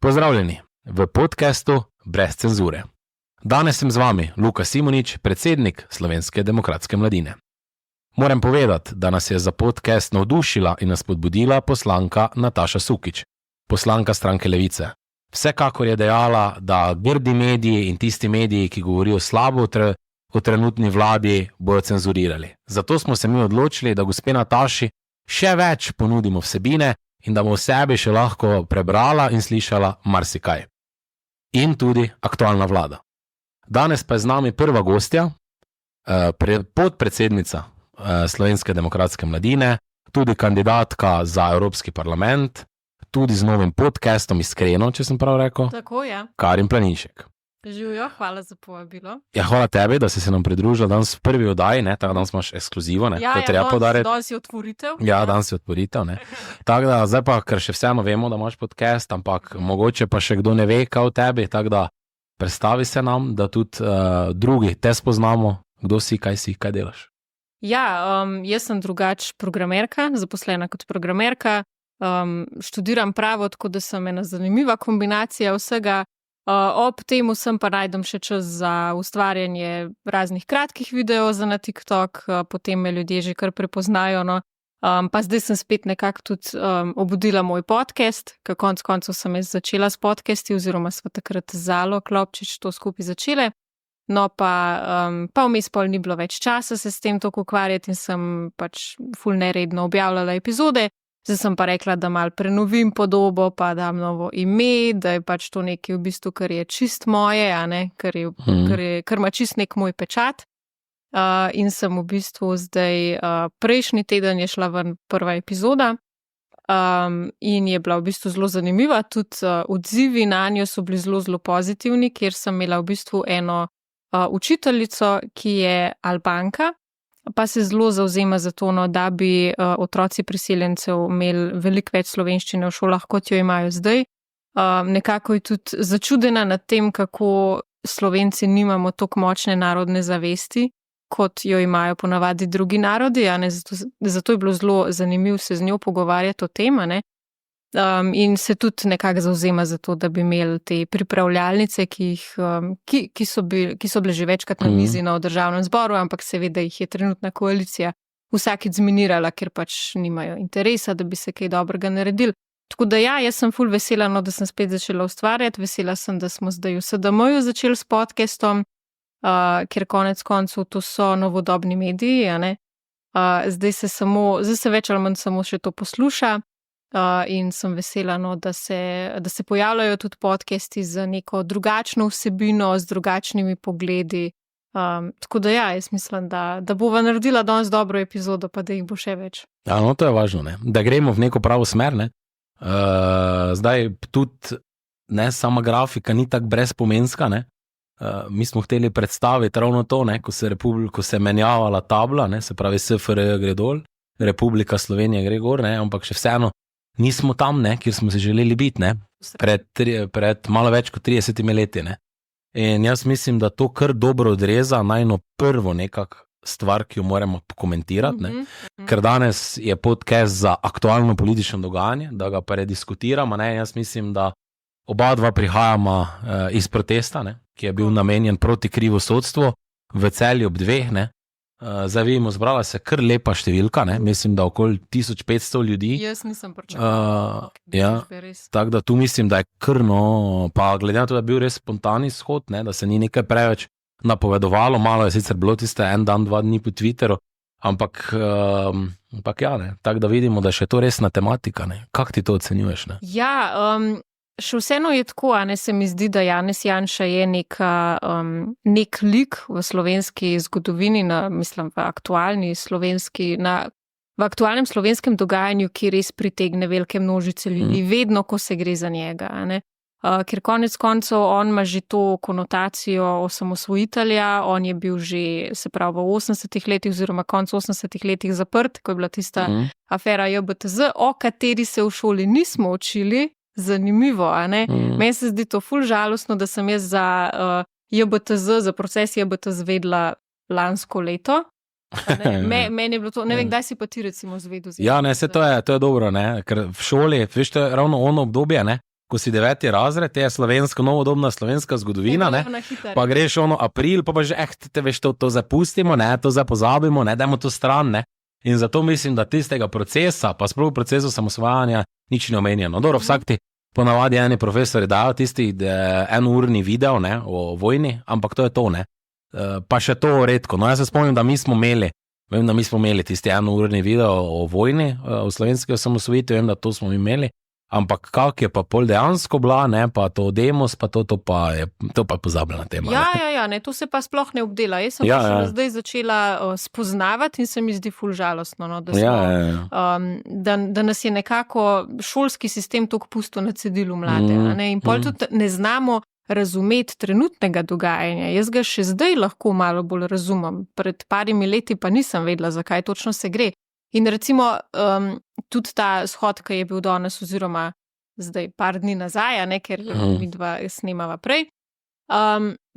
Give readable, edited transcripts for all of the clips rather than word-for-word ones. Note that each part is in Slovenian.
Pozdravljeni v podcastu Brez cenzure. Danes sem z vami Luka Simonič, predsednik Slovenske demokratske mladine. Moram povedati, da nas je za podcast navdušila in nas podbudila poslanka Nataša Sukič, poslanka stranke Levice. Vsekakor je dejala, da grdi mediji in tisti mediji, ki govorijo slabo o trenutni vladi, bojo cenzurirali. Zato smo se mi odločili, da gospe Nataši še več ponudimo vsebine in da bo v sebi še lahko prebrala in slišala marsikaj. In tudi aktualna vlada. Danes pa je z nami prva gostja, podpredsednica Slovenske demokratske mladine, tudi kandidatka za Evropski parlament, tudi z novim podcastom Iskreno, če sem prav rekel. Tako je. Karin Planinšek. Živijo, hvala za povabilo. Ja, hvala tebi, da si se nam pridružila danes v prvi oddaji, ne, tako danes imaš ekskluzivo, ne, to treba podariti. Danes je otvoritev. Ja, danes je otvoritev, ne. Tako da, zdaj pa, ker še vseeno vemo, da imaš podcast, ampak mogoče pa še kdo ne ve, kaj o tebi, tako da predstavi se nam, da tudi drugi te spoznamo, kdo si, kaj delaš. Ja, jaz sem drugač programerka, zaposlena kot programerka, študiram pravo, tako da sem ena zanimiva kombinacija vsega. Ob temu sem pa najdem še čas za ustvarjanje raznih kratkih videov za na TikTok, potem me ljudje že kar prepoznajo, no. Pa zdaj sem spet nekako tudi obudila moj podcast, ker konec koncev sem jaz začela s podcasti, oziroma sva takrat z Zalo Klopčič to skupaj začele. No pa vmes pol ni bilo več časa se s tem toliko ukvarjati in sem pač ful neredno objavljala epizode. Zdaj sem pa rekla, da malo prenovim podobo, pa dam novo ime, da je pač to nekaj v bistvu, kar je čist moje, a ne, kar ima čist nek moj pečat. In sem v bistvu zdaj, prejšnji teden je šla ven prva epizoda in je bila v bistvu zelo zanimiva, tudi odzivi na njo so bili zelo pozitivni, kjer sem imela v bistvu eno učiteljico, ki je Albanka, pa se zelo zavzema za to, no, da bi otroci priseljencev imeli veliko več slovenščine v šolah, kot jo imajo zdaj. Nekako je tudi začudena nad tem, kako Slovenci nimamo toliko močne narodne zavesti, kot jo imajo ponavadi drugi narodi, a ne, zato je bilo zelo zanimivo se z njo pogovarjati o tem, a ne. In se tudi nekako zavzema za to, da bi imeli te pripravljalnice, ki so bile že večkrat na mizi v državnem zboru, ampak seveda jih je trenutna koalicija vsakič zminirala, ker pač nimajo interesa, da bi se kaj dobrega naredili. Tako da ja, jaz sem ful vesela, no, da sem spet začela ustvarjati, vesela sem, da smo zdaj v SDM-ju začeli s podcastom, ker konec koncev to so novodobni mediji, a ne. Zdaj se več ali manj samo še to posluša. In sem vesela, no, da se pojavljajo tudi podcasti z neko drugačno vsebino, z drugačnimi pogledi. Tako da ja, jaz mislim, da bova naredila danes dobro epizodo, pa da jih bo še več. Ja, no, to je važno, ne? Da gremo v neko pravo smer, ne? Zdaj tudi ne, sama grafika ni tako brezpomenska, ne? Mi smo hteli predstaviti ravno to, ne? Ko se menjavala tabla, ne? Se pravi SFRJ gre dol, Republika Slovenija gre gor, ne? Ampak še vseeno nismo tam, ne, kjer smo se želeli biti, ne, pred malo več kot 30 leti, ne. In jaz mislim, da to kar dobro odreza najno prvo nekak stvar, ki jo moramo komentirati, ne, ker danes je podcast za aktualno politično dogajanje, da ga prediskutiramo, ne, jaz mislim, da oba dva prihajamo iz protesta, ne, ki je bil namenjen proti krivosodstvu v Celju ob 2, ne. Zdaj vidimo, zbrala se kar lepa številka, ne? Mislim, da okoli 1500 ljudi. Jaz nisem pričakovala. Ja, tako da tu mislim, da je kar, no, pa glede na to, da je bil res spontani shod, ne? Da se ni nekaj preveč napovedovalo, malo je sicer bilo tiste en dan, 2 dni po Twitteru, ampak ja, ne, tako da vidimo, da je še to resna tematika, ne? Kako ti to ocenjuješ, ne? Ja, še vseeno je tako, a ne, se mi zdi, da Janez Janša je nek lik v slovenski zgodovini, mislim, v aktualnem slovenskem dogajanju, ki res pritegne velike množice ljudi, vedno, ko se gre za njega, a ne. Ker konec koncev on ima že to konotacijo osamosvojitelja, on je bil že, se pravi, v 80-ih letih oziroma koncu 80-ih letih zaprt, ko je bila tista afera JBTZ, o kateri se v šoli nismo učili. Zanimivo, a ne? Meni se zdi to ful žalostno, da sem jaz za proces JBTZ vedela lansko leto. Meni je bilo to, ne vem, kdaj si pa ti recimo zvedel? Ja, ne, to je dobro, ne, ker v šoli, veš, to je ravno ono obdobje, ne, ko si 9. razred, te je slovenska, novodobna slovenska zgodovina, ne, pa greš april, pa že, te veš, to zapustimo, ne, to zapozabimo, ne, dajmo to stran, ne. In zato mislim, da tistega procesa, pa sploh procesu samosvajanja, nič ne omenjeno. Dobro, vsak ti ponavadi eni profesori dajo tisti enourni video, ne, o vojni, ampak to je to, ne. Pa še to redko. No, jaz se spomnim, da mi smo imeli tisti enourni video o vojni, o slovenski osamosvojitvi, vem, da to smo imeli, ampak kak je pa pol dejansko bila, ne, pa to demos, pa to pa je pozabljena tema. Ja, ne, to se pa sploh ne obdela. Jaz sem zdaj začela spoznavati in se mi zdi ful žalostno, no, da nas je nekako šolski sistem toliko pustil na cedilu mlade, ne, in pol tudi ne znamo razumeti trenutnega dogajanja. Jaz ga še zdaj lahko malo bolj razumem. Pred parimi leti pa nisem vedela, zakaj točno se gre. In recimo tudi ta shod, ki je bil danes oziroma zdaj par dni nazaj, ne, ker midva snemava prej,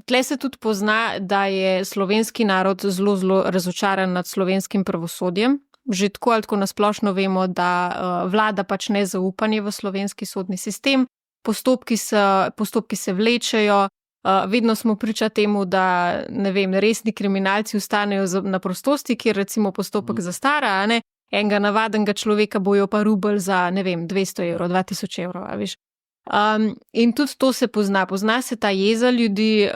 tle se tudi pozna, da je slovenski narod zelo, zelo razočaran nad slovenskim pravosodjem. Že tako ali tako nasplošno vemo, da vlada pač nezaupanje v slovenski sodni sistem, postopki se vlečejo, vedno smo priča temu, da, ne vem, resni kriminalci ostanejo na prostosti, kjer recimo postopek zastara, a ne, enega navadnega človeka bojo pa rubelj za, ne vem, 200 evrov, 2000 evrov, a veš. In tudi to se pozna se ta jeza ljudi,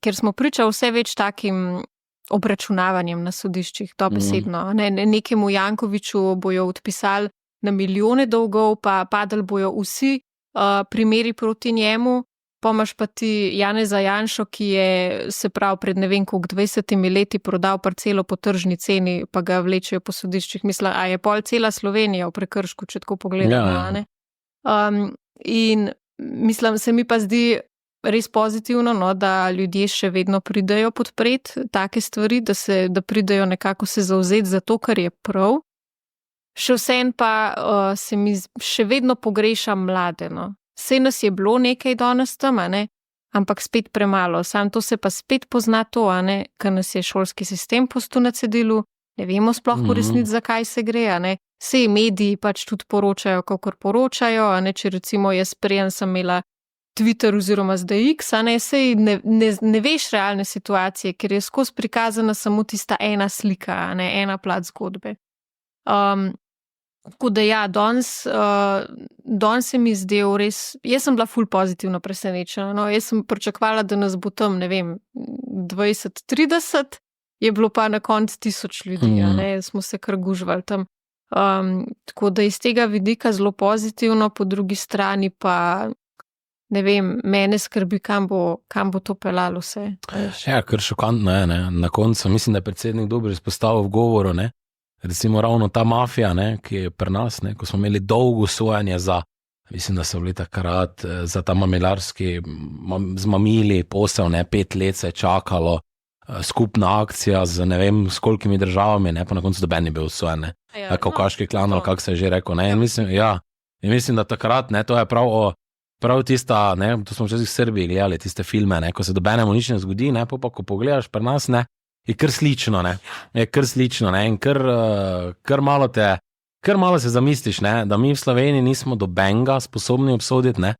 ker smo priča vse več takim obračunavanjem na sodiščih, dobesedno. Nekemu Jankoviću bojo odpisali na milijone dolgov, pa padali bojo vsi primeri proti njemu, pa imaš pa ti Janeza Janšo, ki je, se pravi, pred ne vem koliko 20 leti prodal parcelo po tržni ceni, pa ga vlečejo po sodiščih. Mislim, a je pol cela Slovenija v prekršku, če tako pogledamo, ne? In mislim, se mi pa zdi res pozitivno, no, da ljudje še vedno pridejo podpreti take stvari, da pridejo nekako se zavzeti za to, kar je prav. Še vsem pa se mi še vedno pogrešam mlade, no. Sej nas je bilo nekaj danes tam, ne, ampak spet premalo. Sam to se pa spet pozna to, ne, ker nas je šolski sistem pustil na cedilu, ne vemo sploh v resnici, zakaj se gre, ne. Sej mediji pač tudi poročajo, kakor poročajo, ne, če recimo jaz prej sem imela Twitter oziroma zdaj X, ne, sej ne veš realne situacije, ker je skozi prikazana samo tista ena slika, ne, ena plat zgodbe. Tako da ja, danes se mi zdel res, jaz sem bila ful pozitivno presenečena, no, jaz sem pričakovala, da nas bo tam, ne vem, 20-30, je bilo pa na koncu 1000 ljudi, ne, smo se kar gužvali tam. Tako da iz tega vidika zelo pozitivno, po drugi strani pa, ne vem, mene skrbi, kam bo to pelalo vse. Ja, kar šokantno je, ne, na koncu, mislim, da je predsednik dobro izpostavil v govoru, ne, recimo ravno ta mafija, ne, ki je pri nas, ne, ko smo imeli dolgo sojanje za, mislim, da so bili takrat za ta mamilarski z mamili posel, ne, 5 let se je čakalo, skupna akcija z ne vem s kolikimi državami, ne, pa na koncu doben je bil sojen, ne, Kavkaški klan, ali kako se je že rekel, ne, in mislim, da takrat, ne, to je prav tista, ne, to smo včasih v Srbiji gledali, tiste filme, ne, ko se dobenemu nič ne zgodi, ne, pa ko pogledaš pri nas, ne, je kar slično, ne, in kar malo se zamisliš, ne, da mi v Sloveniji nismo dobenga sposobni obsoditi, ne,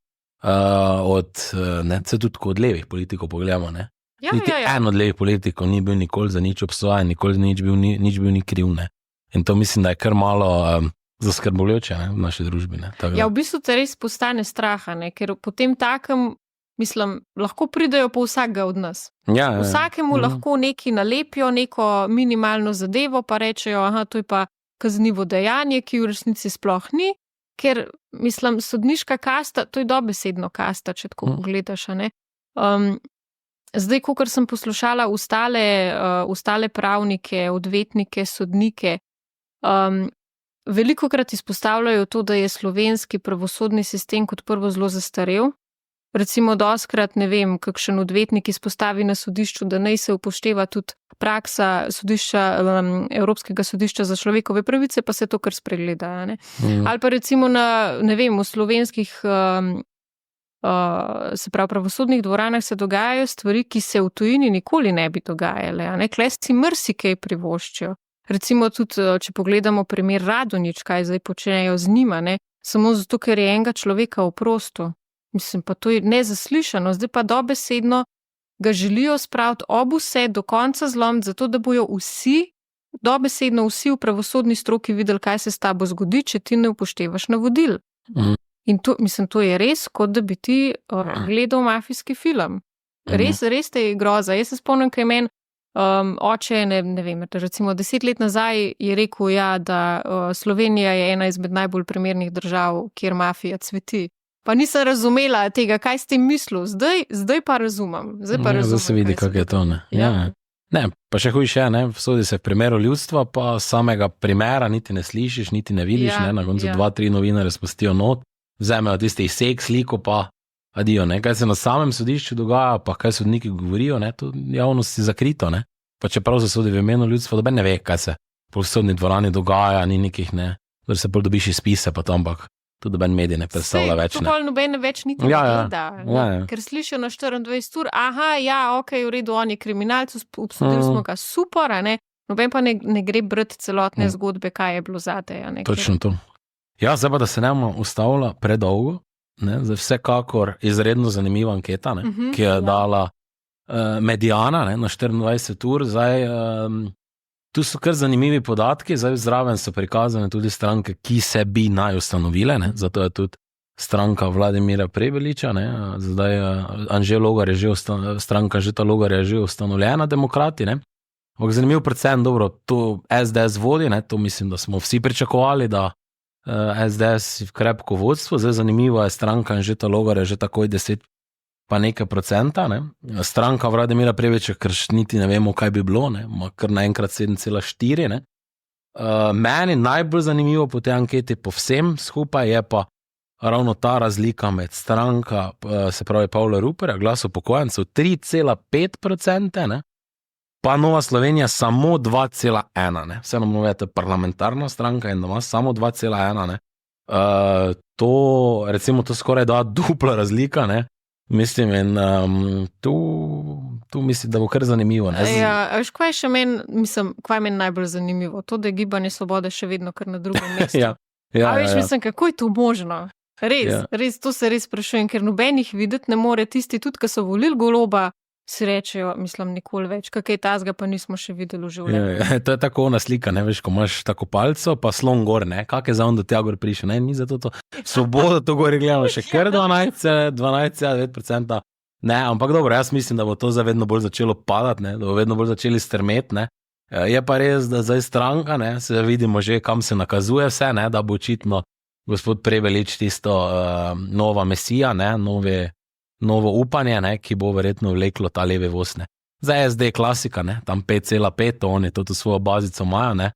se tudi od levih politikov pogledamo, ne. Niti en od levih politikov ni bil nikoli za nič obsojen, nikoli nič bil ni kriv, ne. In to mislim, da je kar malo zaskrbljujoče, ne, v naši družbi, ne. Ja, v bistvu te res postane straha, ne, ker potem takem, mislim, lahko pridejo po vsakega od nas. Ja. Vsakemu lahko neki nalepijo neko minimalno zadevo, pa rečejo, aha, to je pa kaznivo dejanje, ki v resnici sploh ni, ker, mislim, sodniška kasta, to je dobesedno kasta, če tako pogledaš, ne. Zdaj, kakor sem poslušala ostale pravnike, odvetnike, sodnike, velikokrat izpostavljajo to, da je slovenski pravosodni sistem kot prvo zelo zastarel. Recimo doskrat, ne vem, kakšen odvetnik izpostavi na sodišču, da naj se upošteva tudi praksa Evropskega sodišča za človekove pravice, pa se to kar spregleda, ne. Ali pa recimo ne vem, v slovenskih se pravi pravosodnih dvoranah se dogajajo stvari, ki se v tujini nikoli ne bi dogajale, ne. Klesci marsikaj privoščijo. Recimo tudi, če pogledamo primer Radonjić, kaj zdaj počnejo z njima, ne, samo zato, ker je enega človeka oprostil. Mislim, pa to je nezaslišano. Zdaj pa dobesedno ga želijo spraviti ob vse do konca zlomiti, zato da bojo dobesedno vsi v pravosodni stroki videli, kaj se s tabo zgodi, če ti ne upoštevaš navodil. In to je res, kot da bi ti gledal mafijski film. Res te je groza. Jaz se spomnim, kaj meni oče, ne vem, recimo 10 let nazaj je rekel, da Slovenija je ena izmed najbolj primernih držav, kjer mafija cveti. Pa nisem razumela tega, kaj ste mislil. Zdaj pa razumem. Zdaj se vidi, kako je to. Ne? Ja. Ne, pa še hujše, sodi se v primeru ljudstva, pa samega primera niti ne slišiš, niti ne vidiš, na koncu 2-3 novinarje spustijo not, vzamejo tisti izsek, sliko, pa adijo. Kaj se na samem sodišču dogaja, pa kaj sodniki govorijo, to javnost je zakrito. Pa čeprav se sodi v imenu ljudstva, doben ne ve, kaj se po sodni dvorani dogaja, ni nekih, da se bolj dobiš iz spise, pa to, ampak tudi doben medij ne predstavlja več. To bolj noben več niti ne gleda, ker slišijo na 24 ur, v redu, on je kriminalc, obsodili smo ga, super, noben pa ne gre brati celotne zgodbe, kaj je bilo zate. Točno to. Ja, zdaj pa, da se ne bomo ustavila predolgo, zdaj vsekakor izredno zanimiva anketa, ki je dala Mediana na 24 ur, zdaj tu so kar zanimivi podatki, zdaj zraven so prikazane tudi stranke, ki se bi naj ustanovile, zato je tudi stranka Vladimira Prebeliča, zdaj Anže Logar je že stranka Anžeta Logarja je že ustanovljena, Demokrati, ampak zanimiv predvsem, dobro, to SDS vodi, to mislim, da smo vsi pričakovali, da SDS je krepko vodstvo, zdaj zanimiva je stranka Anžeta Logarja že takoj 10 pa nekaj procenta, stranka Vladimira Prebeliča, ker niti ne vemo, kaj bi bilo, kar naenkrat 7,4. Meni najbolj zanimivo po tej anketi povsem skupaj je pa ravno ta razlika med stranka, se pravi Pavla Ruparja, Glas upokojencev 3,5%, pa Nova Slovenija samo 2,1%. Vseeno mnogo parlamentarna stranka in doma samo 2,1%. To, recimo, to skoraj da dupla razlika, mislim, in tu mislim, da bo kar zanimivo. Veš, kaj je meni najbolj zanimivo? To, da je Gibanje Svobode še vedno kar na drugem mestu. Mislim, kako je to možno? Res, to se res sprašujem, ker nobenih videti ne more, tisti tudi, ki so volili Goloba, si rečejo, mislim, nikoli več, kakaj tazga pa nismo še videli v življenju. To je tako ona slika, veš, ko imaš tako palco, pa slon gor, kak je za on do tega gor prišel, ni zato to, Svobodo to gori gledamo, še kar 12,9%, ampak dobro, jaz mislim, da bo to vedno bolj začelo padati, da bo vedno bolj začeli strmeti, je pa res, da zdaj stranka, se vidimo že, kam se nakazuje vse, da bo očitno gospod Prebelič tisto nova mesija, novo upanje, ki bo verjetno vleklo ta leve vosne. Zdaj SD klasika, tam 5,5, oni to svojo bazico imajo,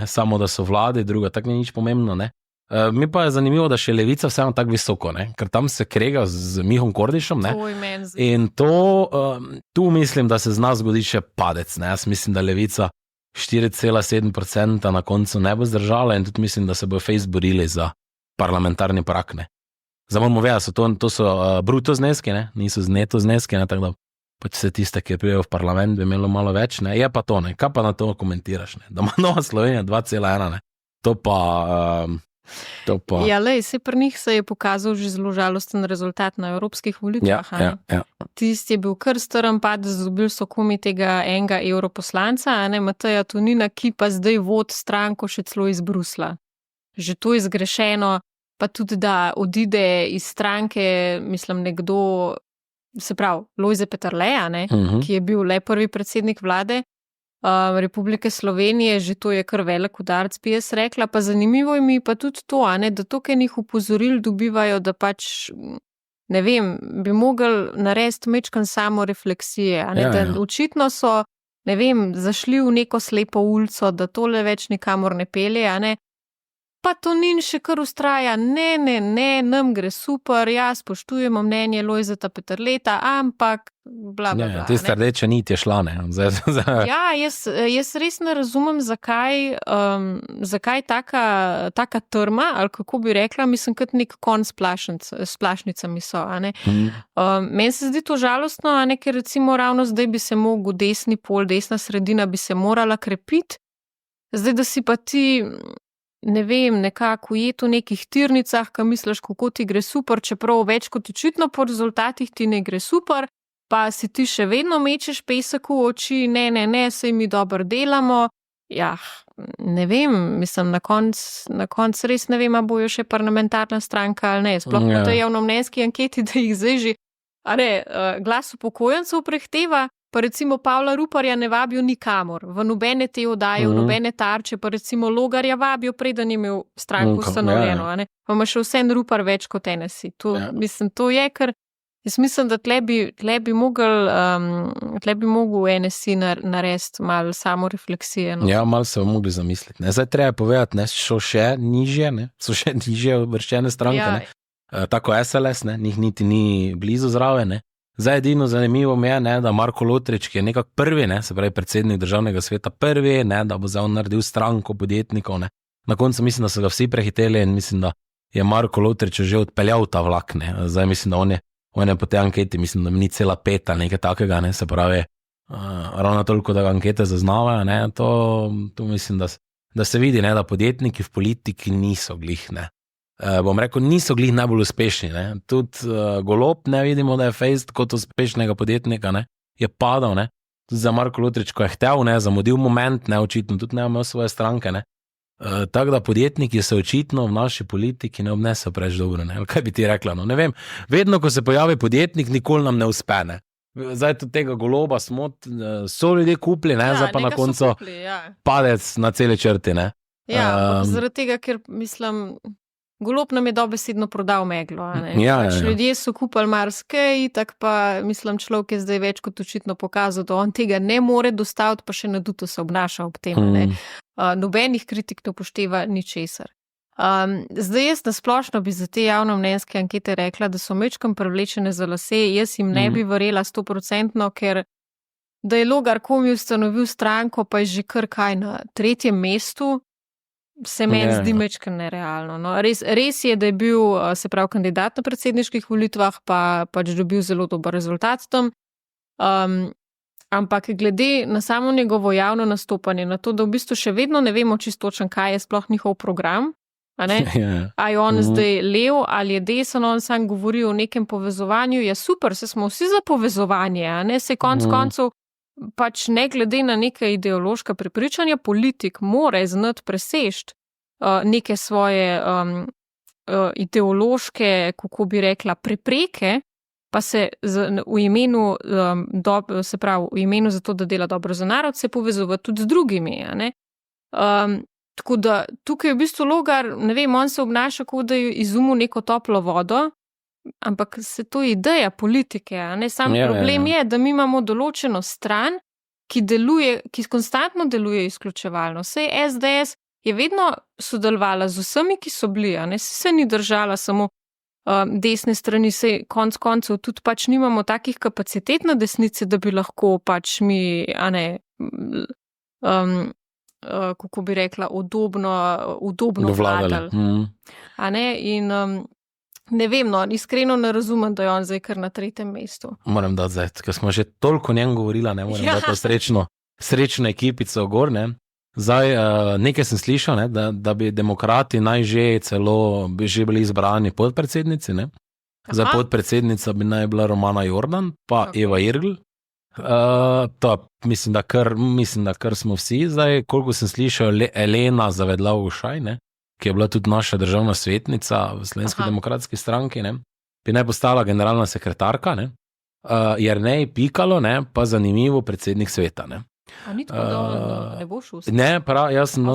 samo da so vladi, druga, tako ni nič pomembno. Mi pa je zanimivo, da še levica vseeno tako visoko, ker tam se krega z Mihom Kordišem, in tu mislim, da se zna zgodi še padec, jaz mislim, da levica 4,7% na koncu ne bo zdržala in tudi mislim, da se bo fejst borili za parlamentarni prak, Zdaj moramo vedeti, to so bruto zneski, niso neto zneski, tako da pač se tiste, ki pridejo v parlament, bi imelo malo več, je pa to, kaj pa na to komentiraš, da ima Nova Slovenija 2,1, to pa... Ja, se pri njih se je pokazal že zelo žalosten rezultat na evropskih volitvah. Tisti je bil kar strm padec, dobili so komi tega enega europoslanca, Mateja Tonina, ki pa zdaj vodi stranko še celo iz Brusla. Že to je zgrešeno, pa tudi, da odide iz stranke, mislim, nekdo, se pravi, Lojze Peterleja, ki je bil le prvi predsednik vlade Republike Slovenije, že to je kar velik udarec, bi jaz rekla, pa zanimivo je mi pa tudi to, da toliko enih opozoril dobivajo, da pač, ne vem, bi mogli narediti mečkan samo refleksije, da očitno so, ne vem, zašli v neko slepo ulico, da tole več nikamor ne pelje, pa Tonin še kar ustraja, nam gre super, spoštujemo mnenje Lojzeta Peterleta, ampak bla, bla, bla. Tista rdeča nit je šla, jaz res ne razumem, zakaj taka trma, ali kako bi rekla, mislim, kot nek konj s plašnicami so, Meni se zdi to žalostno, ker recimo ravno zdaj bi se mogel desni pol, desna sredina bi se morala krepiti, zdaj, da si pa ti ne vem, nekako ujet v nekih tirnicah, ki misliš, kako ti gre super, čeprav več kot očitno po rezultatih ti ne gre super, pa si ti še vedno mečeš pesek v oči, ne, saj mi dobro delamo. Ja, ne vem, mislim, na konc res ne vem, a bojo še parlamentarna stranka ali ne. Sploh po tej javnomnenjski anketi, da jih zdaj že glas upokojencev prehteva, pa recimo Pavla Ruparja ne vabijo nikamor, v nobene te oddaje, v nobene tarče, pa recimo Logarja vabijo, preden je imel stranko ustanovljeno. Pa ima še vse Rupar več kot NSI. Mislim, to je, ker jaz mislim, da tle bi mogel NSI narediti malo samorefleksije. No. Ja, malo se bo mogli zamisliti. Zdaj treba povedati, so še nižje uvrščene stranke, ne? Tako SLS, ne? Njih niti ni blizu zraven, ne? Zdaj edino zanimivo mi je, ne, da Marko Lotrič, ki je nekako prvi, ne, se pravi predsednik državnega sveta, prvi, ne, da bo zdaj on naredil stranko podjetnikov, ne. Na koncu mislim, da so ga vsi prehiteli in mislim, da je Marko Lotrič že odpeljal ta vlak, ne. Zdaj mislim, da on je po tej anketi, mislim, da ni cela peta, nekaj takega, ne, se pravi, ravno toliko, da ga ankete zaznavajo, ne, to mislim, da se vidi, ne, da podjetniki v politiki niso glih, ne. Bom rekel, niso glih najbolj uspešni, ne. Tudi Golob, ne, vidimo, da je fejst kot uspešnega podjetnika, ne, je padal, ne. Tudi za Marko Lotrič, ko je htel, ne, zamudil moment, ne, očitno, tudi ne imel svoje stranke, ne. Tako da podjetniki se očitno v naši politiki ne obnesejo preveč dobro, ne. Kaj bi ti rekla, no, ne vem. Vedno, ko se pojavi podjetnik, nikoli nam ne uspe, ne. Zdaj tudi tega Goloba so ljudje kupili, ne, zdaj pa na koncu padec na celi črti, ne. Ja, zaradi tega, ker mislim, Golob nam je dobesedno prodal meglo, ne. Pač ljudje so kupili marsikaj, tak pa mislim, človek je zdaj več kot očitno pokazal, da on tega ne more dostaviti, pa še naduto se obnaša ob tem, ne. Nobenih kritik ne upošteva ničesar. Zdaj jaz nasplošno bi za te javnomnenjske ankete rekla, da so mečkam privlečene za lase, jaz jim ne bi verjela 100%, ker da je Logar komi ustanovil stranko, pa je že kar kaj na 3. mestu, se meni zdi mečkam nerealno. No. Res je, da je bil, se pravi, kandidat na predsedniških volitvah, pa pač dobil zelo dober rezultat tam, ampak glede na samo njegovo javno nastopanje, na to, da v bistvu še vedno ne vemo čisto točno, kaj je sploh njihov program, a ne? A je on zdaj lev ali je desen, on sam govori o nekem povezovanju, je super, se smo vsi za povezovanje, a ne? Se koncev pač ne glede na neke ideološka prepričanja, politik mora znati presežiti neke svoje ideološke, kako bi rekla, prepreke, pa se v imenu, se pravi, v imenu za to, da dela dobro za narod, se povezuje tudi z drugimi, a ne. Tako da tukaj je v bistvu Logar, ne vem, on se obnaša, kot da je izumil neko toplo vodo, ampak se to je ideja politike, a ne. Sam problem je, da mi imamo določeno stran, ki konstantno deluje izključevalno. Sej SDS je vedno sodelovala z vsemi, ki so bili, a ne, se ni držala samo desne strani, se koncev tudi pač nimamo takih kapacitet na desnici, da bi lahko pač mi, a ne, kako bi rekla, udobno vladali. A ne, in ne vem, no, iskreno ne razumem, da je on zdaj kar na 3. mestu. Moram dati zdaj, ker smo že toliko njem govorila, ne, moram dati srečno ekipico gor, ne. Zdaj, nekaj sem slišal, ne, da bi demokrati naj že bili izbrani podpredsednici, ne. Zdaj podpredsednica bi naj bila Romana Jordan, pa Eva Irgl. Mislim, da kar smo vsi. Zdaj, koliko sem slišal, Elena Zavedlav-Ušaj, ne, ki je bila tudi naša državna svetnica v Slovenski demokratski stranki, ne, bi naj postala generalna sekretarka, ne. Jernej Pikalo, ne, pa zanimivo predsednik sveta, ne. A ni tako, da ne boš uspel? Ne, jaz sem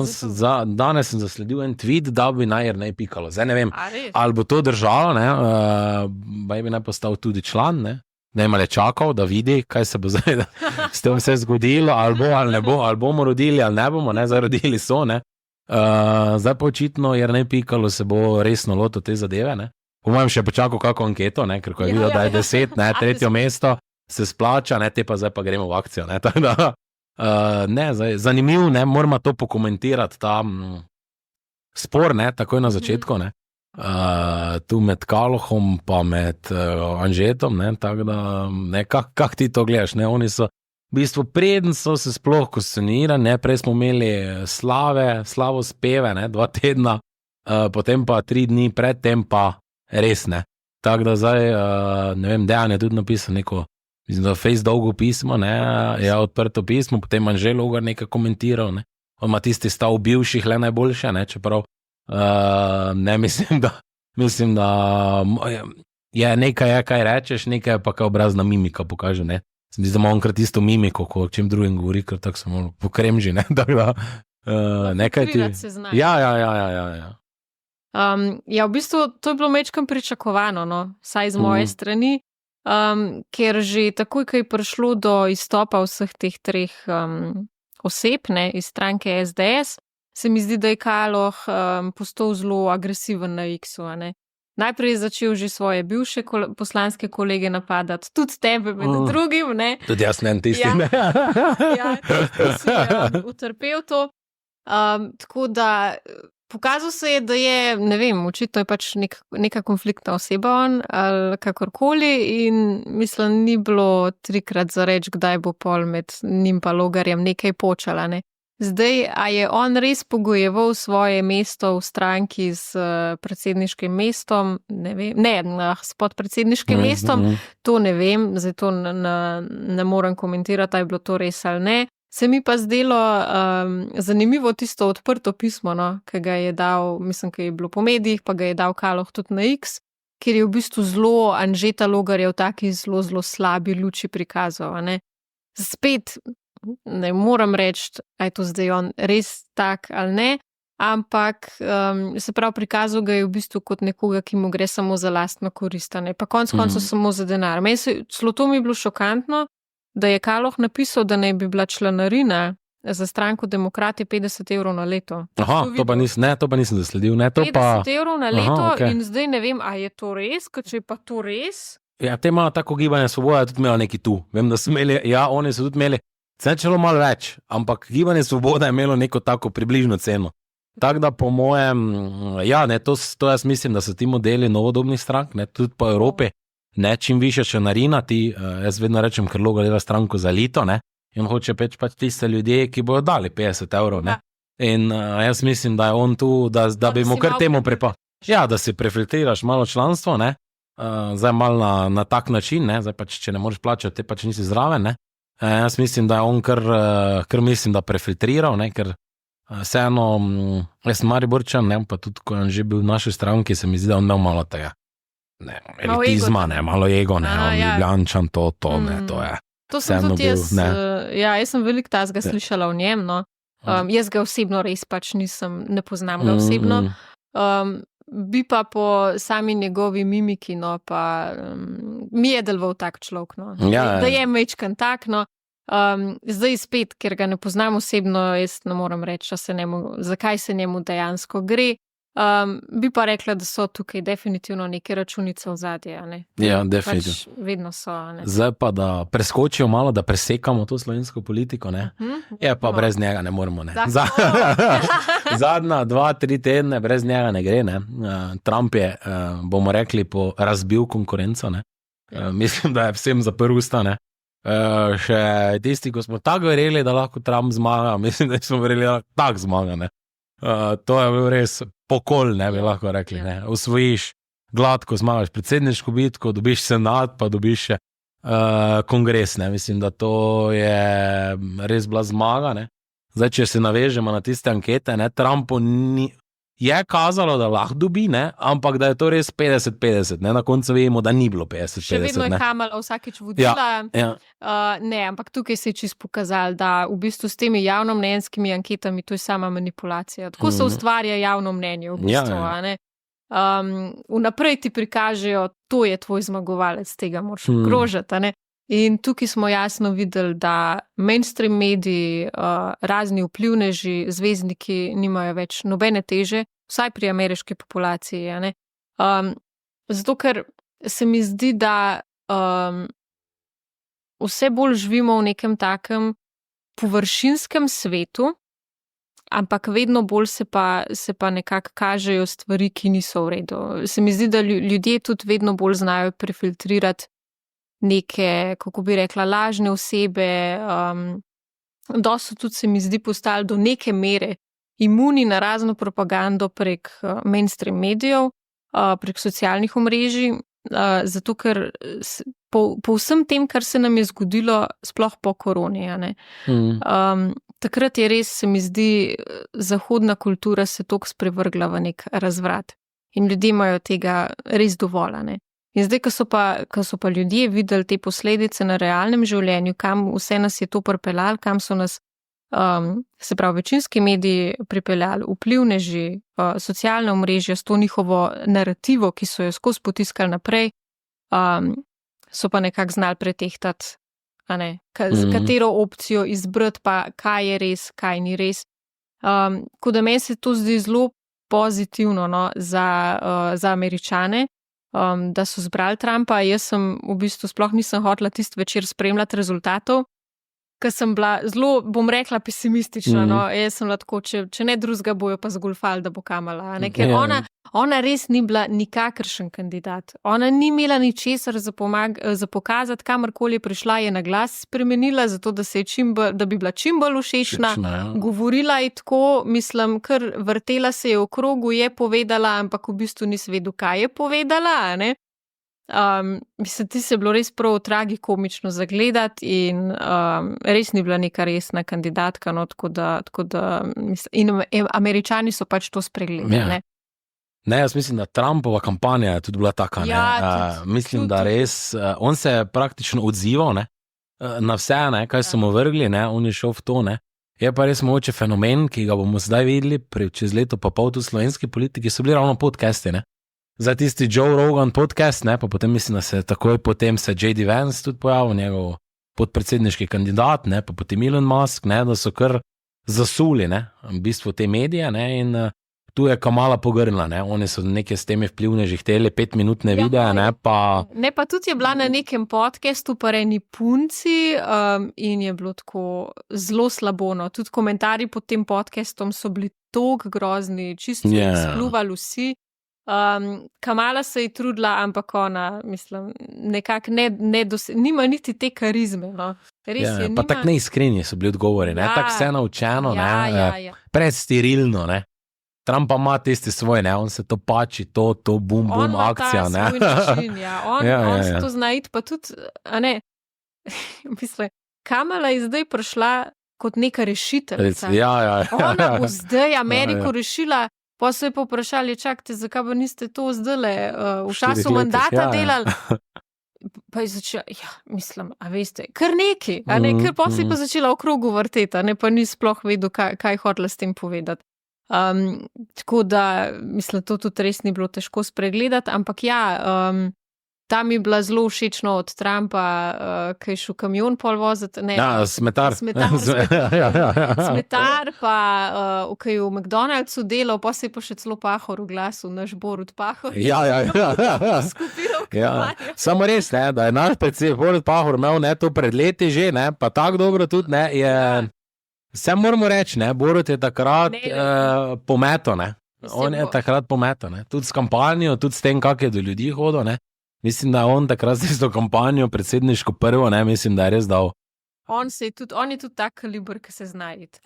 danes sem zasledil en tweet, da bi naj Jernej Pikalo. Zdaj ne vem, ali bo to držalo, ne, bi naj postal tudi član, ne. Da ima le čakal, da vidi, kaj se bo zdaj s tem vse zgodilo, ali bo, ali ne bo, ali bomo rodili, ali ne bomo, ne, zdaj rodili so, ne. Zdaj pa očitno Jernej Pikalo se bo resno lotil te zadeve, ne. Po mojem še počakal kako anketo, ne, ker ko je videl, da je 10, ne, 3. mesto, se splača, ne, te pa zdaj pa gremo v akcijo, ne, tako da, ne, zdaj, zanimiv, ne, moramo to pokomentirati, ta spor, ne, takoj na začetku, ne. Tu med Kalohom pa med Anžetom, ne, tako da, ne, kak ti to gledaš, ne, oni so v bistvu preden so se sploh kostonirali, ne, prej smo imeli slavospeve, ne, 2 tedna, potem pa 3 dni predtem pa res ne. Tako da zdaj, ne vem, Dejan je tudi napisal neko, mislim, da face dolgo pismo, ne, je odprto pismo, potem Anže Logar nekaj komentiral, ne. On ima tisti stav bivših le najboljše, ne, čeprav ne, mislim, da je nekaj je, kaj rečeš, nekaj je pa kaj obrazna mimika pokaže, ne. Mislim, da ima onkrat isto mimiko, ko čim drugim govori, ker tako se malo pokremži, ne, tako da nekaj ti... Ja. Ja, v bistvu to je bilo mečkam pričakovano, no, saj z moje strani, ker že takoj, ko je prišlo do izstopa vseh teh 3 oseb, ne, iz stranke SDS, se mi zdi, da je Kaloh postal zelo agresiven na X-u, ne. Najprej je začel že svoje bivše poslanske kolege napadati, tudi tebe med drugim, ne. Tudi jaz ne tisti, ne. Ja, ti si utrpel to. Tako da pokazal se je, da je, ne vem, očitno je pač neka konfliktna oseba on, ali kakorkoli in mislim, ni bilo 3-krat za reč, kdaj bo pol med njim pa Logarjem nekaj počala, ne. Zdaj, a je on res pogojeval svoje mesto v stranki s predsedniškim mestom, ne vem, s podpredsedniškim mestom, to ne vem, zdaj to ne morem komentirati, ali je bilo to res ali ne. Se mi pa zdelo zanimivo tisto odprto pismo, no, ki ga je dal, mislim, ki je bilo po medijih, pa ga je dal Kaloh tudi na X, kjer je v bistvu zelo Anžeta Logarja v taki zelo slabi luči prikazal, ne. Spet ne moram reči, a je to zdaj on res tak ali ne, ampak se prav prikazal ga je v bistvu kot nekoga, ki mu gre samo za lastno korist, ne, pa konec koncev samo za denar. Celo to mi je bilo šokantno, da je Kaloh napisal, da naj bi bila članarina za stranko Demokrati 50 € na leto. Aha, to pa nisem zasledil. Ne, to 50 € na leto. Aha, okay. In zdaj ne vem, a je to res, ker če je pa to res... Ja, te imajo tako Gibanje Svoboda tudi imelo neki tu. Vem, da so imeli, ja, oni so tudi imeli, celo malo več, ampak Gibanje Svoboda je imelo neko tako približno ceno. Tako da po mojem, ja, ne, to jaz mislim, da so ti modeli novodobnih strank, ne, tudi po Evropi, ne, čim više članarina, jaz vedno rečem, ker Logar dela stranko za elito, ne, in hoče pač tiste ljudje, ki bojo dali 50 €, ne. In jaz mislim, da je on tu, da bi mu kar temu ja, da si prefiltriraš malo članstvo, ne, zdaj malo na tak način, ne, zdaj pač, če ne moreš plačati, te pač nisi zraven, ne. Jaz mislim, da je on kar mislim, da prefiltriral, ne, ker vseeno, jaz sem Mariborčan, ne, pa tudi, ko je že bil v naši stranki, se mi zdi, da on imel malo tega. Ne, elitizma, ne, malo ego, ne, on Ljubljančan, to, ne, to je. To sem tudi jaz, jaz sem veliko tazga slišala o njem, no. Jaz ga osebno res pač ne poznam ga osebno. Bi pa po sami njegovi mimiki, no, pa mi je deloval tak človek, no. Da je mečkan tak, no. Zdaj spet, ker ga ne poznam osebno, jaz ne morem reči, zakaj se njemu dejansko gre. Bi pa rekla, da so tukaj definitivno neke računice v zadje, ne? Ja, definitivno. Pač vedno so, ne? Zdaj pa, da preskočijo malo, da presekamo to slovensko politiko, ne? Je pa brez njega ne moremo, ne? Zadnja 2-3 tedne brez njega ne gre, ne? Trump je, bomo rekli, razbil konkurenco, ne? Mislim, da je vsem zaprl usta, ne? Še tisti, ko smo tako verjeli, da lahko Trump zmaga, mislim, da smo verjeli, da tako zmaga, ne? To je bil res pokol, ne bi lahko rekli, ne. Osvojiš gladko, zmagaš predsedniško bitko, dobiš senat, pa dobiš še kongres, ne. Mislim, da to je res bila zmaga, ne. Zdaj, če se navežemo na tiste ankete, ne, Trumpu je kazalo, da lahko dobi, ne, ampak da je to res 50-50, ne, na koncu vemo, da ni bilo 50-50, ne. Še vedno je Kamala vsakič vodila, ne, ampak tukaj se je čisto pokazalo, da v bistvu s temi javnomnenjskimi anketami to je sama manipulacija. Tako se ustvarja javno mnenje v bistvu, a ne. Vnaprej ti prikažejo, to je tvoj zmagovalec, tega moraš ogrožati, a ne. In tukaj smo jasno videli, da mainstream mediji, razni vplivneži, zvezdniki nimajo več nobene teže, vsaj pri ameriški populaciji, a ne. Zato, ker se mi zdi, da vse bolj živimo v nekem takem površinskem svetu, ampak vedno bolj se pa nekako kažejo stvari, ki niso v redu. Se mi zdi, da ljudje tudi vedno bolj znajo prefiltrirati neke, kako bi rekla, lažne osebe, dosti tudi se mi zdi postali do neke mere imuni na razno propagando prek mainstream medijev, prek socialnih omrežij, zato ker po vsem tem, kar se nam je zgodilo, sploh po koroni, a ne. Takrat je res, se mi zdi, zahodna kultura se toliko sprevrgla v nek razvrat in ljudje imajo tega res dovolj, a ne. In zdaj, ko so pa ljudje videli te posledice na realnem življenju, kam vse nas je to pripeljalo, kam so nas, se pravi, večinski mediji pripeljali, vplivneži, socialne omrežja s to njihovo narativo, ki so jo skozi potiskali naprej, so pa nekako znali pretehtati, a ne, katero opcijo izbrati, pa kaj je res, kaj ni res. Ko da meni se to zdi zelo pozitivno, no, za Američane, da so zbrali Trumpa. Jaz sem v bistvu sploh nisem hotela tisti večer spremljati rezultatov, ker sem bila zelo, bom rekla, pesimistična. No. Jaz sem bila tako, če ne drugega bojo pa zgolfali, da bo Kamala. Ne? Ker ona res ni bila nikakršen kandidat. Ona ni imela ničesar za pokazati, kamorkoli je prišla, je na glas spremenila, zato da bi bila čim bolj všečna. Govorila je tako, mislim, ker vrtela se je v krogu, je povedala, ampak v bistvu nisi vedel, kaj je povedala, ne? Mislim, ti se je bilo res prav tragikomično zagledati in res ni bila neka resna kandidatka, no, tako da mislim, in Američani so pač to spregledali. Ne, jaz mislim, da Trumpova kampanja je tudi bila taka, ne. Mislim, da res, on se je praktično odzival, ne, na vse, ne, kaj so mu vrgli, ne, on je šel v to, ne. Je pa res mogoče fenomen, ki ga bomo zdaj videli, čez leto pa pol tudi slovenski politiki, so bili ravno podcasti, ne. Za tisti Joe Rogan podcast, ne, pa potem mislim, da se takoj potem se J.D. Vance tudi pojavil, njegov podpredsedniški kandidat, ne, pa potem Elon Musk, ne, da so kar zasuli, ne, v bistvu te medije, ne, in tu je Kamala pogrnila, ne, oni so neke s temi vplivneži hteli 5-minutne videe, ne, pa... Ne, pa tudi je bila na nekem podcastu pa eni punci in je bilo tako zelo slabo, no, tudi komentarji pod tem podcastom so bili toliko grozni, čisto skljuvali vsi. Kamala se je trudila, ampak ona, mislim, nekako nima niti te karizme, no. Res je, pa tako neiskreni so bili odgovori, ne, tako vse naučeno, ne, predsterilno, ne. Trump pa ima tisti svoj, ne, on se to pači, to bum, akcija, ne. On ima ta svoj način, on se to zna iti, pa tudi, a ne, mislim, Kamala je zdaj prišla kot neka rešiteljica. Ona bo zdaj Ameriko rešila. Pa so je povprašali, čakajte, zakaj pa niste to zdajle v času mandata delali? Pa je začela, mislim, a veste, kar neki, a ne, ker pa si pa začela v krogu vrteti, ne, pa ni sploh vedel, kaj hotela s tem povedati. Tako da, mislim, to tudi res ni bilo težko spregledati, ampak tam je bila zelo všečno od Trumpa, ki je šel kamion pol voziti. Smetar. Smetar, pa ki je v McDonald'su delal, pa se je pa še celo Pahor v glasu, naš Borut Pahor. Skupiral kampanjo. Samo res, ne, da je naš predsednik Borut Pahor imel, ne, to pred leti že, ne, pa tako dobro tudi, ne, je... Vse moramo reči, ne, Borut je takrat pometo, ne. On je takrat pometo, ne. Tudi s kampanjo, tudi s tem, kak je do ljudi hodil, ne. Mislim, da on takrat z to kampanjo predsedniško prvo, ne, mislim, da je res dal. On je tudi tak kaliber, ki se zna iti.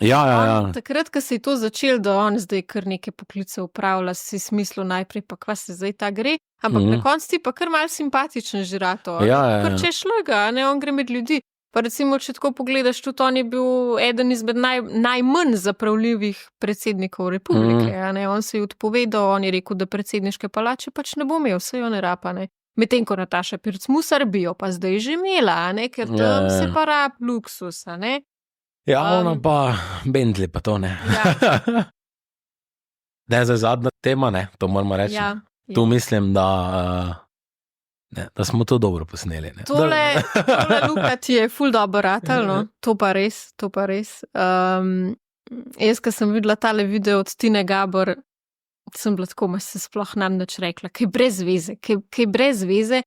Takrat, ko se je to začel, da on zdaj kar neke poklice upravlja, si smislil najprej, pa kva se zdaj ta gre, ampak na koncu ti pa kar malo simpatičen žirato. Ker če šlega, ne, on gre med ljudi. Pa recimo, če tako pogledaš, tudi on je bil eden izmed najmanj zapravljivih predsednikov republike. Ne? On se je odpovedal, on je rekel, da predsedniške palače pač ne bo imel, vse jo ne rapa. Ne? Medtem ko Nataša Pirc Musar bi jo pa zdaj že imela, ne? Ker tam se pa rab luksus. Ne? Ona pa Bentley pa to ne. Ne, zdaj zadnja tema, ne, to moramo reči. Tu mislim, da smo to dobro posneli. Ne. Tole Luka ti je ful dobro ratal, no. To pa res. Jaz, ko sem videla tale video od Tine Gabor, sem bila tako, ma se sploh nam nič rekla, kaj brez veze,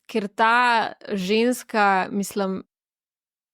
ker ta ženska, mislim,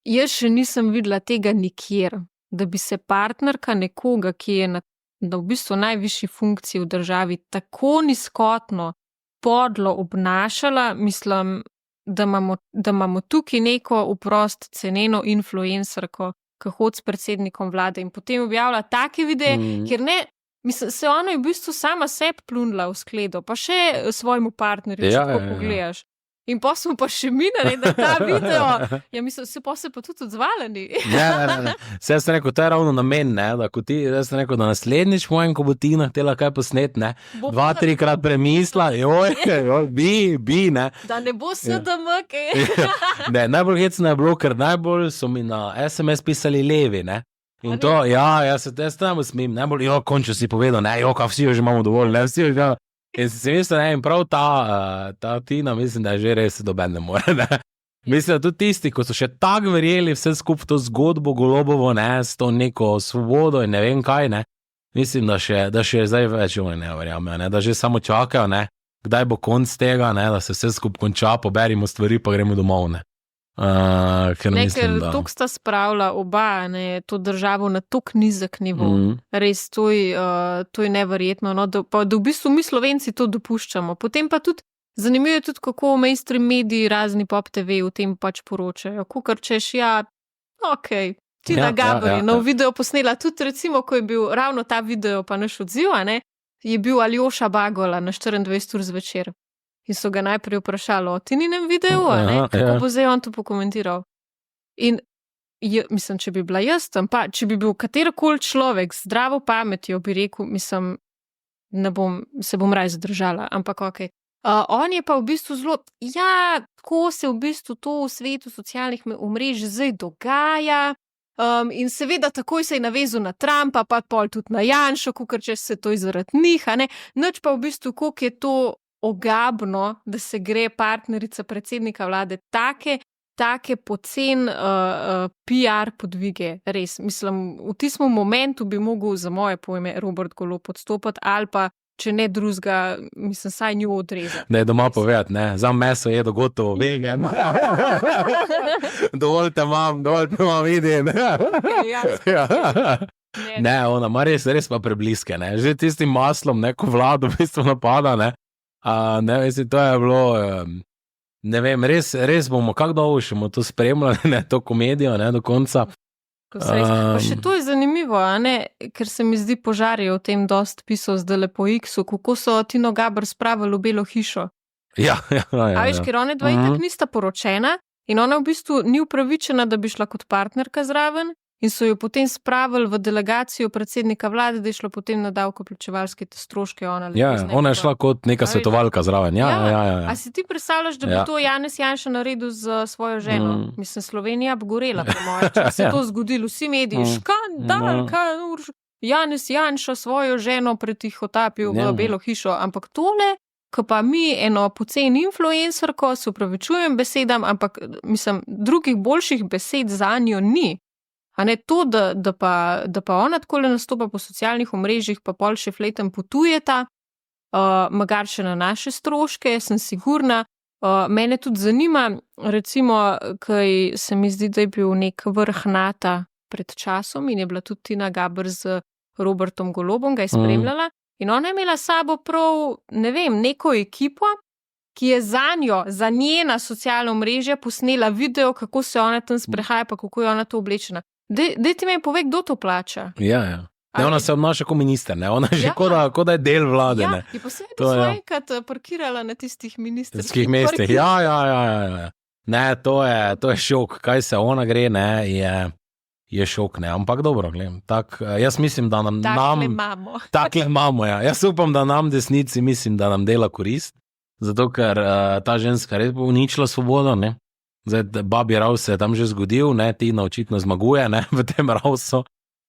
jaz še nisem videla tega nikjer, da bi se partnerka nekoga, ki je na v bistvu najvišji funkciji v državi, tako nizkotno podlo obnašala, mislim, da imamo tukaj neko vprost ceneno influencerko, ki hodi s predsednikom vlade in potem objavlja take videe, kjer ne, mislim, se ona je v bistvu sama sebi plunila v skledo, pa še svojemu partnerju, če tako pogledaš. In pa smo pa še mi naredili ta video. Ja, mislim, se pa tudi odzvaleni. Ne. Se jaz sem rekel, to je ravno namen, ne, da ko ti, jaz sem rekel, da naslednjič mojem, ko bo Tina htela kaj posnet, ne, 2-3 krat premisla, bi, ne. Da ne bo SDM, kaj. Ne, najbolj hecno je bilo, ker najbolj so mi na SMS pisali levi, ne. In to, jaz se tam smim, najbolj, končno si povedal, ne, kaj vsi jo že imamo dovolj, ne, vsi jo že. In si mislil, ne, in prav ta Tina, mislim, da je že res doben ne more, ne. Mislim, da tudi tisti, ko so še tako verjeli vse skupaj to zgodbo Golobovo, ne, s to neko svobodo in ne vem kaj, ne. Mislim, da še zdaj več oni ne verjamejo, ne, da že samo čakajo, ne, kdaj bo konc tega, ne, da se vse skupaj konča, poberimo stvari, pa gremo domov, ne. Ker tok sta spravila oba, ne, to državo na tok nizek nivo. Res, to je neverjetno, no, da v bistvu mi Slovenci to dopuščamo. Potem pa tudi, zanimivo je tudi, kako mainstream mediji, razni pop TV v tem pač poročajo. Kukor češ, Tina Gaber je nov video posnela, tudi recimo, ko je bil ravno ta video pa naš odziv, ne, je bil Aljoša Bagola na 24 ur zvečer. In so ga najprej vprašali o Tininem videu, kako bo zdaj on to pokomentiral. In mislim, če bi bila jaz tam, pa če bi bil katerikoli človek z zdravo pametjo, bi rekel, mislim, se bom raj zadržala, ampak okej. On je pa v bistvu zelo, tako se v bistvu to v svetu socialnih omrežij zdaj dogaja. In seveda takoj se je navezal na Trumpa, pa pol tudi na Janšo, kakor če se to zaradi njih, ne. Nič pa v bistvu, koliko je to ogabno, da se gre partnerica predsednika vlade take pocen PR podvige, res. Mislim, v tistem momentu bi mogel za moje pojme Robert Golob odstopiti ali pa, če ne drugega, mislim, saj njo odrezati. Da je doma povedati, ne, za meso je dogotovo vegan. Dovolite mam vidim. Ne, ona ima res pa prebliske, ne, že tistim maslom, ne, ko vlado v bistvu napada, ne. Ne, mislim, to je bilo, ne vem, res bomo, kako dolgo še bomo to spremljali, ne, to komedijo, ne, do konca. Pa še to je zanimivo, ne, ker se mi zdi Požar je o tem dost pisal zdajle po X-u, kako so Tino Gaber spravili v Belo hišo. Ja. A veš, ker one dva itak nista poročena in ona v bistvu ni upravičena, da bi šla kot partnerka zraven. In so jo potem spravili v delegacijo predsednika vlade, da je šlo potem na davkoplačevalske stroške. Ona je šla kot neka svetovalka zraven. Ja. A si ti predstavljaš, da bi to Janez Janša naredil z svojo ženo? Mislim, Slovenija bi gorela, po moje, če se to zgodilo. Vsi mediji, škandal, Janez Janša svojo ženo pretihotapil v Belo hišo. Ampak tole, ko pa mi eno poceni influencerko, se upravičujem besedam, ampak mislim, drugih boljših besed za njo ni. A ne to, da pa ona takole nastopa po socialnih omrežjih, pa pol še fletem potujeta, magar še na naše stroške, sem sigurna. Mene tudi zanima, recimo, kaj se mi zdi, da je bil nek vrh NATO pred časom in je bila tudi Tina Gaber z Robertom Golobom, ga je spremljala in ona je imela sabo prav, ne vem, neko ekipo, ki je za njena socialna omrežja posnela video, kako se ona tam sprehaja, pa kako je ona to oblečena. Dej ti meni povej, kdo to plača. Ja. Ne, ona se obnaša kot minister, ne, ona že kot da je del vlade, ne. Je pa se svojkrat parkirala na tistih ministerskih mestih. Ja. Ne, to je šok, kaj se ona gre, ne, je šok, ne, ampak dobro, gledam, jaz mislim, da takle imamo, ja. Jaz upam, da nam desnici, mislim, da nam dela korist, zato ker ta ženska res bo uničila svobodo, ne. Zdaj, Babi Raus se je tam že zgodil, ne, Tina očitno zmaguje, ne, v tem Rausu,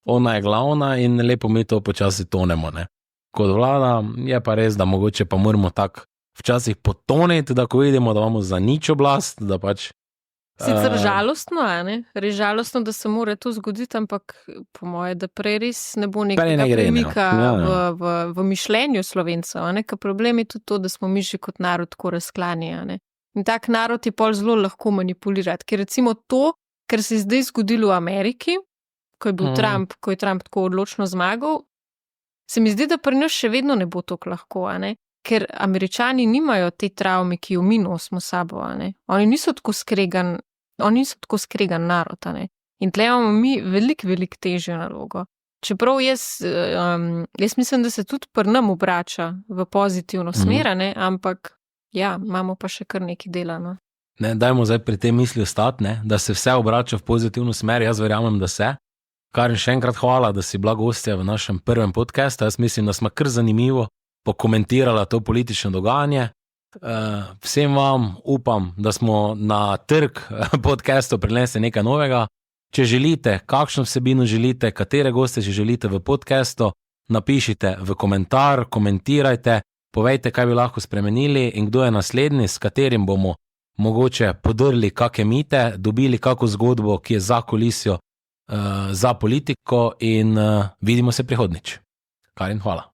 ona je glavna in lepo mi to počasi tonemo, ne. Kot vlada je pa res, da mogoče pa moramo tako včasih potoniti, da ko vidimo, da imamo za nič oblast, da pač... Sicer žalostno, ne, res žalostno, da se mora to zgoditi, ampak po moje, da prej res ne bo nekega premika v mišljenju Slovencev, ne, ker problem je tudi to, da smo mi že kot narod tako razklani, ne. In tak narod je pol zelo lahko manipulirati, ker recimo to, kar se je zdaj zgodilo v Ameriki, ko je Trump tako odločno zmagal, se mi zdi, da pri nas še vedno ne bo tako lahko, ne. ker Američani nimajo te travme, ki jo mi nosimo s sabo. Oni niso tako skregan narod. In tle imamo mi veliko težjo nalogo. Čeprav jaz mislim, da se tudi pri nam obrača v pozitivno smer, ampak ja, imamo pa še kar nekaj dela. No. Ne, dajmo zdaj pri tej misli ostati, da se vse obrača v pozitivno smer, jaz verjamem, da se. Karin, še enkrat hvala, da si bila gostja v našem prvem podcastu. Jaz mislim, da smo kar zanimivo pokomentirala to politično dogajanje. Vsem vam upam, da smo na trg podcastu prinesli nekaj novega. Če želite, kakšno vsebino želite, katere goste želite v podcastu, napišite v komentar, komentirajte, povejte, kaj bi lahko spremenili in kdo je naslednji, s katerim bomo mogoče podrli kakšne mite, dobili kakšno zgodbo, ki je za kulisjo, za politiko in vidimo se prihodnjič. Karin, hvala.